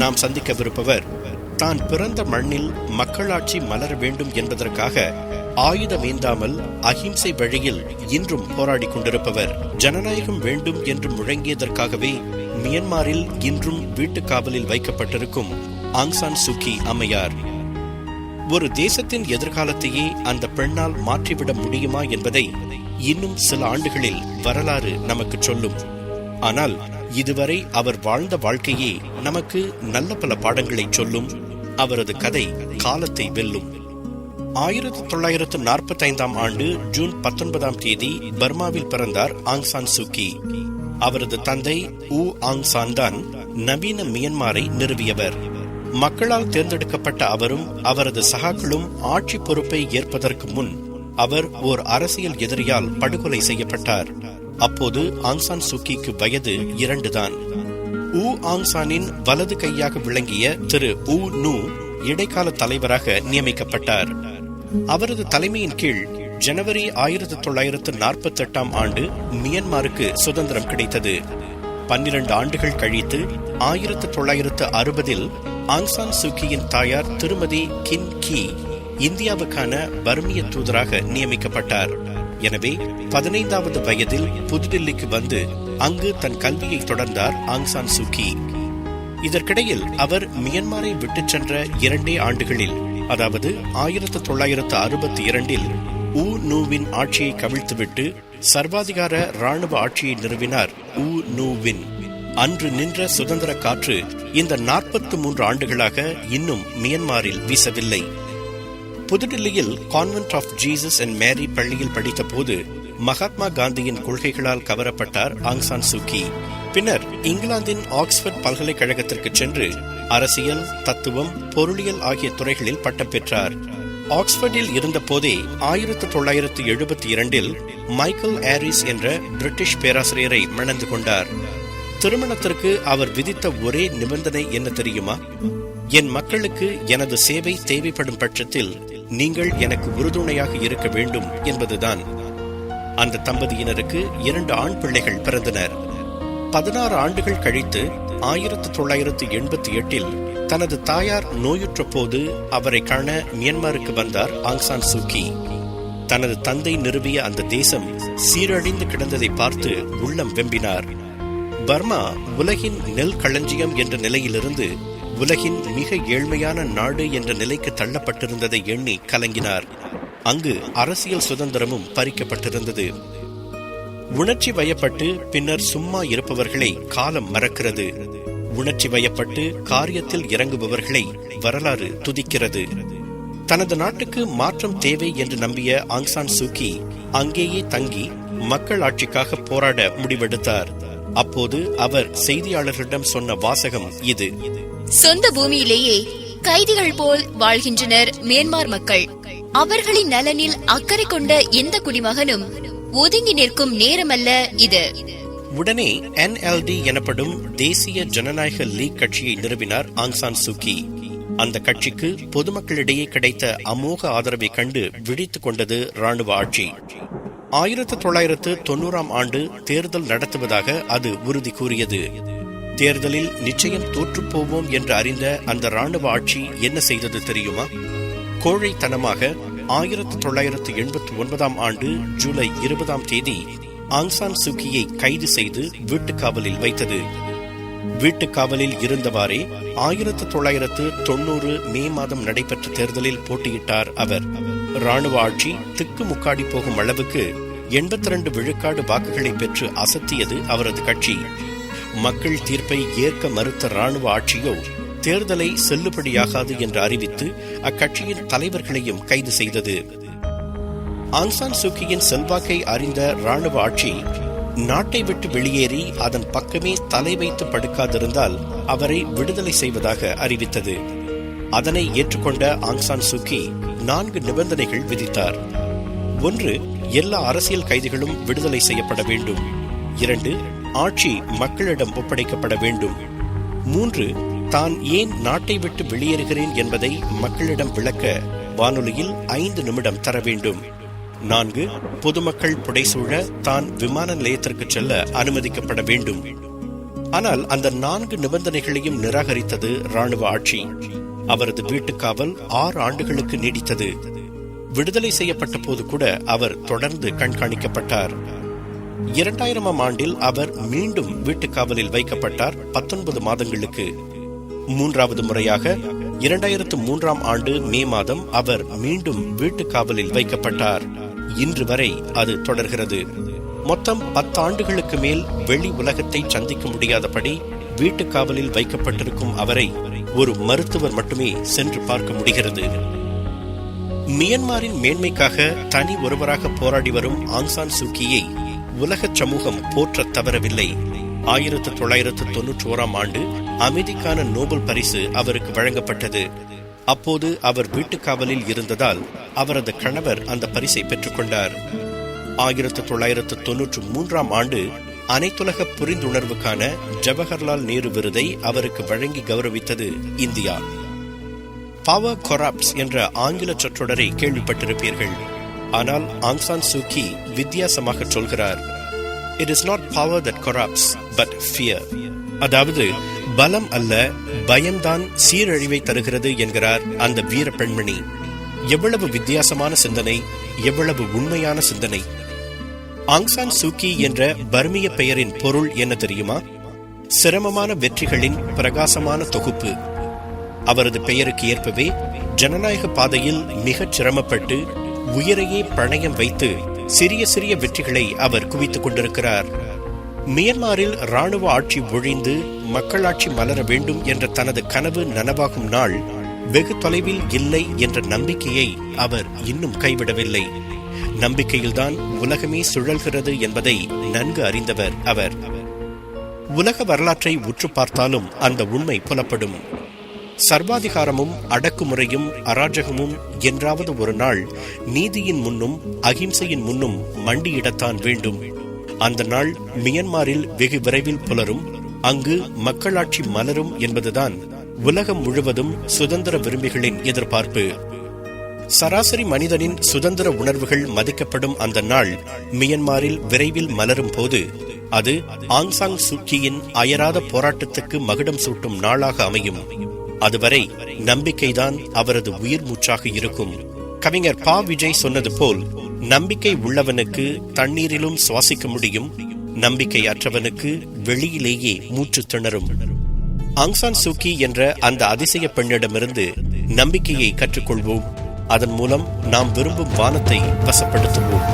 நாம் சந்திக்கவிருப்பவர் தான் பிறந்த மண்ணில் மக்களாட்சி மலர வேண்டும் என்பதற்காக ஆயுதமேந்தாமல் அகிம்சை வழியில் இன்றும் போராடி கொண்டிருப்பவர். ஜனநாயகம் வேண்டும் என்று முழங்கியதற்காகவே மியன்மாரில் இன்றும் வீட்டுக் காவலில் வைக்கப்பட்டிருக்கும் ஆங் சான் சூகி அம்மையார். ஒரு தேசத்தின் எதிர்காலத்தையே அந்த பெண்ணால் மாற்றிவிட முடியுமா என்பதை இன்னும் சில ஆண்டுகளில் வரலாறு நமக்கு சொல்லும். ஆனால் இதுவரை அவர் வாழ்ந்த வாழ்க்கையே நமக்கு நல்ல பல பாடங்களை சொல்லும். அவரது கதை காலத்தை வெல்லும். 1945 ஆண்டு ஜூன் 19 பர்மாவில் பிறந்தார் ஆங் சான் சூகி. அவரது தந்தை ஊ ஆங் சான் தான் நவீன மியன்மாரை நிறுவியவர். மக்களால் தேர்ந்தெடுக்கப்பட்ட அவரும் அவரது சகாக்களும் ஆட்சி பொறுப்பை ஏற்பதற்கு முன் அவர் ஓர் அரசியல் எதிரியால் படுகொலை செய்யப்பட்டார். அப்போது ஆங் சான் சூகிக்கு வயது 2 தான். ஊ ஆங் சானின் வலது கையாக விளங்கிய திரு ஊ நூ இடைக்கால தலைவராக நியமிக்கப்பட்டார். அவரது தலைமையின் கீழ் ஜனவரி 1948 ஆண்டு மியன்மாருக்கு சுதந்திரம் கிடைத்தது. 12 ஆண்டுகள் கழித்து 1960 ஆங் சான் சூகியின் தாயார் திருமதி கின் கி இந்தியாவுக்கான பர்மிய தூதராக நியமிக்கப்பட்டார். எனவே 15வது வயதில் புதுடில்லிக்கு வந்து அங்கு தன் கல்வியை தொடர்ந்தார் ஆங் சான் சூகி. இதற்கிடையில் அவர் மியன்மாரை விட்டுச் சென்ற 2 ஆண்டுகளில், அதாவது 1962 ஊ நூவின் ஆட்சியை கவிழ்த்துவிட்டு சர்வாதிகார ராணுவ ஆட்சியை நிறுவினார் ஊ நூவின். அன்று நின்ற சுதந்திர காற்று இந்த 43 ஆண்டுகளாக இன்னும் மியன்மாரில் வீசவில்லை. புதுடில்லியில் கான்வென்ட் ஆஃப் ஜீசஸ் அண்ட் மேரி பள்ளியில் படித்த போது மகாத்மா காந்தியின் கொள்கைகளால் கவரப்பட்டார் ஆங் சான் சூகி. பின்னர் இங்கிலாந்தின் ஆக்ஸ்போர்ட் பல்கலைக்கழகத்திற்கு சென்று அரசியல், தத்துவம், பொருளியல் ஆகிய துறைகளில் பட்டம் பெற்றார். ஆக்ஸ்போர்டில் இருந்த போதே 1972 மைக்கேல் ஆரிஸ் என்ற பிரிட்டிஷ் பேராசிரியரை மணந்து கொண்டார். திருமணத்திற்கு அவர் விதித்த ஒரே நிபந்தனை என்ன தெரியுமா? என் மக்களுக்கு எனது சேவை தேவைப்படும் பட்சத்தில் நீங்கள் எனக்கு உறுதுணையாக இருக்க வேண்டும் என்பதுதான். அந்த தம்பதியினருக்கு 2 ஆண் பிள்ளைகள் பிறந்தனர். 16 ஆண்டுகள் கழித்து 1988 தனது தாயார் நோயுற்ற போது அவரை காண மியன்மாருக்கு வந்தார் ஆங் சான் சூகி. தனது தந்தை நிறுவிய அந்த தேசம் சீரழிந்து கிடந்ததை பார்த்து உள்ளம் வெம்பினார். பர்மா உலகின் நெல் களஞ்சியம் என்ற நிலையிலிருந்து உலகின் மிக ஏழ்மையான நாடு என்ற நிலைக்கு தள்ளப்பட்டிருந்ததை எண்ணி கலங்கினார். அங்கு அரசியல் சுதந்திரமும் பறிக்கப்பட்டிருந்தது. உணர்ச்சி வயப்பட்டு பின்னர் சும்மா இருப்பவர்களை காலம் மறக்கிறது. உணர்ச்சி வயப்பட்டு காரியத்தில் இறங்குபவர்களை வரலாறு துதிக்கிறது. தனது நாட்டுக்கு மாற்றம் தேவை என்று நம்பிய ஆங் சான் சூகி அங்கேயே தங்கி மக்கள் ஆட்சிக்காக போராட முடிவெடுத்தார். அப்போது அவர் செய்தியாளர்களிடம் சொன்ன வாசகம் இது: சொந்த பூமியிலேயே கைதிகள் போல் வாழ்கின்றனர் மியான்மர் மக்கள். அவர்களின் நலனில் அக்கறை கொண்ட எந்த குடிமகனும் ஒதுங்கி நிற்கும் நேரமல்ல இது. உடனே NLD எனப்படும் தேசிய ஜனநாயக லீக் கட்சியை நிறுவினார் ஆங் சான் சூகி. அந்த கட்சிக்கு பொதுமக்களிடையே கிடைத்த அமோக ஆதரவை கண்டு விழித்துக் கொண்டது ராணுவ ஆட்சி. 1990 தேர்தல் நடத்துவதாக அது உறுதி கூறியது. தேர்தலில் நிச்சயம் தோற்றுப்போவோம் என்று அறிந்த அந்த ராணுவ ஆட்சி என்ன செய்தது தெரியுமா? கோழைத்தனமாக 1989 ஜூலை 20 ஆங் சான் சூகியை கைது செய்து வீட்டுக்காவலில் வைத்தது. வீட்டுக்காவலில் இருந்தவாறே 1990 மே மாதம் நடைபெற்ற தேர்தலில் போட்டியிட்டார் அவர். ராணுவ ஆட்சி திக்கு முக்காடி போகும் அளவுக்கு 82 விழுக்காடு வாக்குகளை பெற்று அசத்தியது அவரது கட்சி. மக்கள் தீர்ப்பை ஏற்க மறுத்த ராணுவ ஆட்சியோ தேர்தலை செல்லுபடியாகாது என்று அறிவித்து அக்கட்சியின் தலைவர்களையும் கைது செய்தது. ஆங் சான் சூகியின் செல்வாக்கை அறிந்த ராணுவ ஆட்சி நாட்டை விட்டு வெளியேறி அதன் பக்கமே தலை வைத்து படுக்காதிருந்தால் அவரை விடுதலை செய்வதாக அறிவித்தது. அதனை ஏற்றுக்கொண்ட ஆங் சான் சூகி 4 நிபந்தனைகள் விதித்தார். 1. எல்லா அரசியல் கைதிகளும் விடுதலை செய்யப்பட வேண்டும். 2. ஆட்சி மக்களிடம் ஒப்படைக்கப்பட வேண்டும். 3. தான் ஏன் நாட்டை விட்டு வெளியேறுகிறேன் என்பதை மக்களிடம் விளக்க வானொலியில் 5 நிமிடம் தர வேண்டும். 4. பொதுமக்கள் புடைசூழ தான் விமான நிலையத்திற்கு செல்ல அனுமதிக்கப்பட வேண்டும். ஆனால் அந்த 4 நிபந்தனைகளையும் நிராகரித்தது ராணுவ ஆட்சி. அவரது வீட்டுக்காவல் 6 ஆண்டுகளுக்கு நீடித்தது. விடுதலை செய்யப்பட்ட போது கூட அவர் தொடர்ந்து கண்காணிக்கப்பட்டார். 2000ஆம் ஆண்டில் அவர் மீண்டும் வீட்டுக்காவலில் வைக்கப்பட்டார் 19 மாதங்களுக்கு. 3வது முறையாக 2003ஆம் ஆண்டு மே மாதம் அவர் மீண்டும் வீட்டுக்காவலில் வைக்கப்பட்டார். இன்று வரை அது தொடர்கிறது. மொத்தம் 10 ஆண்டுகளுக்கு மேல் வெளி உலகத்தை சந்திக்க முடியாதபடி வீட்டுக்காவலில் வைக்கப்பட்டிருக்கும் அவரை ஒரு மருத்துவர் மட்டுமே சென்று பார்க்க முடிகிறது. மியன்மாரின் மேன்மைக்காக தனி ஒருவராக போராடி வரும் ஆங் சான் சூக்கியை உலக சமூகம் போற்ற தவறவில்லை. 1991ஆம் ஆண்டு அமைதிக்கான நோபல் பரிசு அவருக்கு வழங்கப்பட்டது. அப்போது அவர் வீட்டுக்காவலில் இருந்ததால் அவரது கணவர் அந்த பரிசை பெற்றுக்கொண்டார். 1993ஆம் ஆண்டு அனைத்துலக புரிந்துணர்வுக்கான ஜவஹர்லால் நேரு விருதை அவருக்கு வழங்கி கௌரவித்தது இந்தியா. பவர் கொரப்ட்ஸ் என்ற ஆங்கில சொற்றொடரை கேள்விப்பட்டிருப்பீர்கள். ஆனால் ஆங் சான் சூக்கி வித்தியாசமாக சொல்கிறார். It is not power that corrupts, but fear. அதாவது பலம் அல்ல, பயம்தான் சீரழிவை தருகிறது என்கிறார் அந்த வீர பெண்மணி. எவ்வளவு வித்தியாசமான சிந்தனை, எவ்வளவு உண்மையான சிந்தனை. ஆங் சான் சூக்கி என்ற பர்மிய பெயரின் பொருள் என்ன தெரியுமா? சிரமமான வெற்றிகளின் பிரகாசமான தொகுப்பு. அவரது பெயருக்கு ஏற்பவே ஜனநாயக பாதையில் மிகச் சிரமப்பட்டு உயிரையே பணயம் வைத்து சிறிய சிறிய வெற்றிகளை அவர் குவித்துக் கொண்டிருக்கிறார். மியன்மாரில் ராணுவ ஆட்சி ஒழிந்து மக்களாட்சி மலர வேண்டும் என்ற தனது கனவு நனவாகும் நாள் வெகு தொலைவில் இல்லை என்ற நம்பிக்கையை அவர் இன்னும் கைவிடவில்லை. நம்பிக்கையில்தான் உலகமே சுழல்கிறது என்பதை நன்கு அறிந்தவர் அவர். உலக வரலாற்றை உற்று பார்த்தாலும் அந்த உண்மை புலப்படும். சர்வாதிகாரமும் அடக்குமுறையும் அராஜகமும் என்றாவது ஒரு நாள் நீதியின் முன்னும் அகிம்சையின் முன்னும் மண்டியிடத்தான் வேண்டும். அந்த நாள் மியன்மாரில் வெகு விரைவில் புலரும். அங்கு மக்களாட்சி மலரும் என்பதுதான் உலகம் முழுவதும் சுதந்திர விரும்பிகளின் எதிர்பார்ப்பு. சராசரி மனிதனின் சுதந்திர உணர்வுகள் மதிக்கப்படும் அந்த நாள் மியன்மாரில் விரைவில் மலரும் போது அது ஆங் சான் சூக்கியின் அயராத போராட்டத்துக்கு மகுடம் சூட்டும் நாளாக அமையும். அதுவரை நம்பிக்கைதான் அவரது உயிர் மூச்சாக இருக்கும். கவிஞர் பா விஜய் சொன்னது போல், நம்பிக்கை உள்ளவனுக்கு தண்ணீரிலும் சுவாசிக்க முடியும், நம்பிக்கை அற்றவனுக்கு வெளியிலேயே மூச்சு திணறும். ஆங் சான் சூக்கி என்ற அந்த அதிசய பெண்ணிடமிருந்து நம்பிக்கையை கற்றுக்கொள்வோம். அதன் மூலம் நாம் விரும்பும் வானத்தை வசப்படுத்துவோம்.